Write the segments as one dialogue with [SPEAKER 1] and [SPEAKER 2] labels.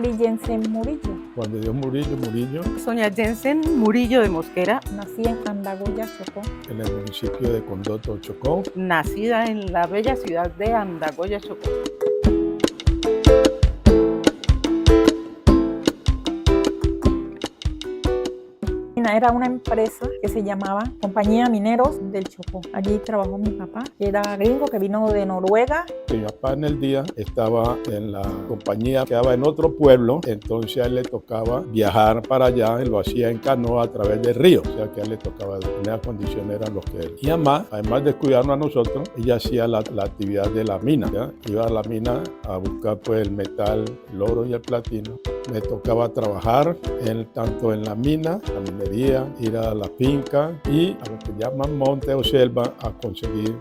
[SPEAKER 1] Negri Jensen Murillo.
[SPEAKER 2] Juan de Dios Murillo,
[SPEAKER 3] Sonia Jensen Murillo de Mosquera,
[SPEAKER 1] Nací en Andagoya, Chocó.
[SPEAKER 2] en el municipio de Condoto, Chocó.
[SPEAKER 3] nacida en la bella ciudad de Andagoya, Chocó.
[SPEAKER 1] Era una empresa que se llamaba Compañía Mineros del Chocó. Allí trabajó mi papá, que era gringo, que vino de Noruega.
[SPEAKER 2] Mi papá en el día estaba en la compañía, quedaba en otro pueblo, entonces a él le tocaba viajar para allá, y lo hacía en canoa a través del río, o sea que a él le tocaba, en esas condiciones eran los que él. Y además de cuidarnos a nosotros, ella hacía la actividad de la mina, ¿ya? Iba a la mina a buscar pues el metal, el oro y el platino. Me tocaba trabajar tanto en la mina, la minería, ir a la finca y a lo que llaman monte o selva a conseguir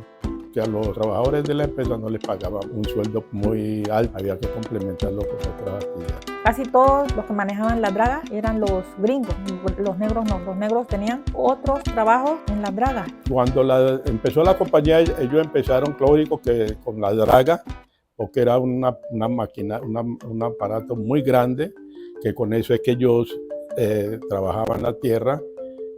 [SPEAKER 2] que a los trabajadores de la empresa no les pagaban un sueldo muy alto, había que complementarlo con otras actividades.
[SPEAKER 1] Casi todos los que manejaban las dragas eran los gringos, los negros no, los negros tenían otros trabajos en las dragas.
[SPEAKER 2] Cuando empezó la compañía, ellos empezaron, lógico, que con la draga, porque era una máquina, un aparato muy grande, que con eso es que ellos trabajaban la tierra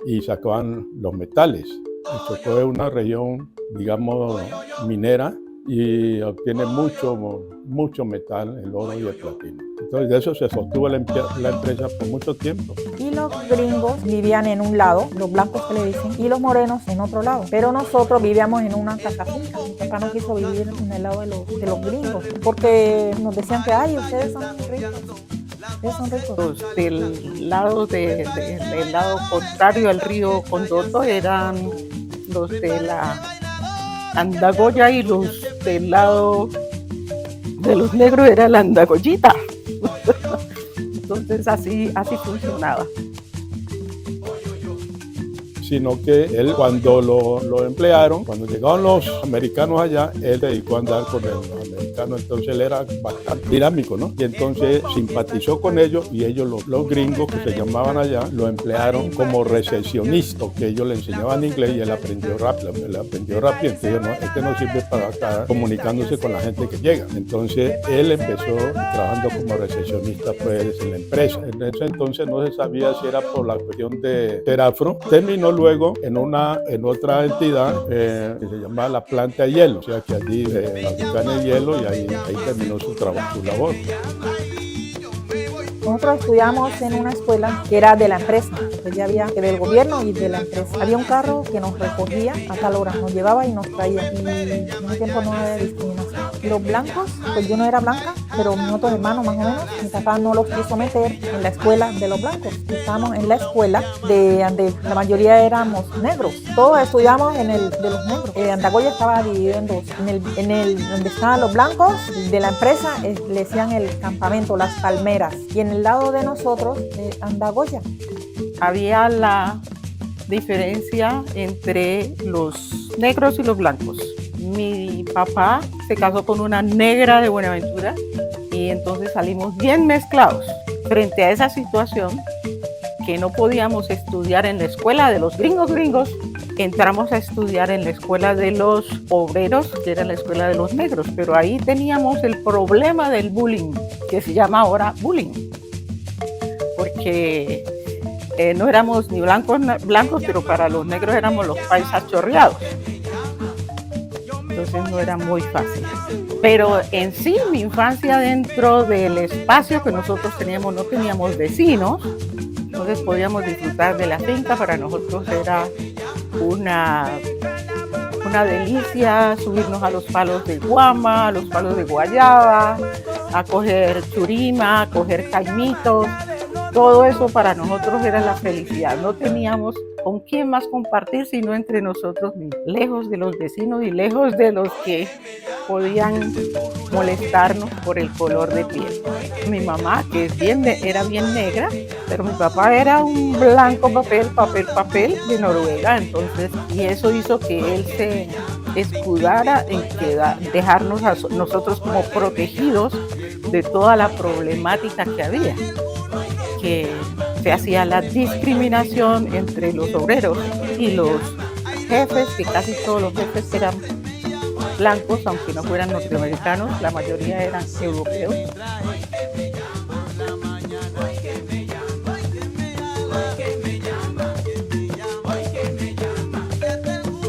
[SPEAKER 2] y sacaban los metales. Y Chocó es una región, digamos, minera y obtiene mucho metal, el oro y el platino. Entonces de eso se sostuvo la empresa por mucho tiempo.
[SPEAKER 1] Y los gringos vivían en un lado, los blancos que le dicen, y los morenos en otro lado. Pero nosotros vivíamos en una casa finca. Mi papá no quiso vivir en el lado de los gringos, porque nos decían que, ay, ustedes son ricos. Ustedes son ricos.
[SPEAKER 3] Los del lado, del lado contrario al río Condoto eran los de la Andagoya y los del lado de los negros era la Andagoyita. Entonces así funcionaba.
[SPEAKER 2] Sino que él cuando lo emplearon, cuando llegaron los americanos allá, él se dedicó a andar con los americanos, entonces él era bastante dinámico, ¿no? Y entonces simpatizó con ellos y ellos, los gringos que se llamaban allá, lo emplearon como recepcionista, que ellos le enseñaban inglés y él aprendió rápido, entonces no, no sirve para estar comunicándose con la gente que llega. Entonces él empezó trabajando como recepcionista pues en la empresa. En ese entonces no se sabía si era por la cuestión de ser afro. Terminó luego en otra entidad que se llamaba la planta de hielo, o sea que allí fabrican el hielo y ahí terminó su trabajo, su labor.
[SPEAKER 1] Nosotros estudiamos en una escuela que era de la empresa, pues ya había del gobierno y de la empresa. Había un carro que nos recogía a tal hora, nos llevaba y nos traía. Y en ese tiempo no había discriminación. Los blancos, pues yo no era blanca, pero mis otros hermanos más o menos, mi papá no los quiso meter en la escuela de los blancos. Estábamos en la escuela de la mayoría éramos negros. Todos estudiamos en el de los negros. Andagoya estaba dividido en dos. En el donde estaban los blancos de la empresa le decían el campamento, las palmeras. Y en el lado de nosotros, Andagoya.
[SPEAKER 3] Había la diferencia entre los negros y los blancos. Mi papá se casó con una negra de Buenaventura y entonces salimos bien mezclados. Frente a esa situación, que no podíamos estudiar en la escuela de los gringos, entramos a estudiar en la escuela de los obreros, que era la escuela de los negros, pero ahí teníamos el problema del bullying, que se llama ahora bullying, porque no éramos ni blancos, pero para los negros éramos los paisas chorreados. Entonces no era muy fácil. Pero en sí, mi infancia dentro del espacio que nosotros teníamos, no teníamos vecinos, entonces podíamos disfrutar de la finca. Para nosotros era una delicia subirnos a los palos de guama, a los palos de guayaba, a coger churima, a coger caimitos. Todo eso para nosotros era la felicidad. No teníamos con quién más compartir sino entre nosotros mismos, lejos de los vecinos y lejos de los que podían molestarnos por el color de piel. Mi mamá, que era bien negra, pero mi papá era un blanco papel de Noruega, entonces, y eso hizo que él se escudara en dejarnos a nosotros como protegidos de toda la problemática que había, que se hacía la discriminación entre los obreros y los jefes, que casi todos los jefes eran blancos, aunque no fueran norteamericanos, la mayoría eran europeos.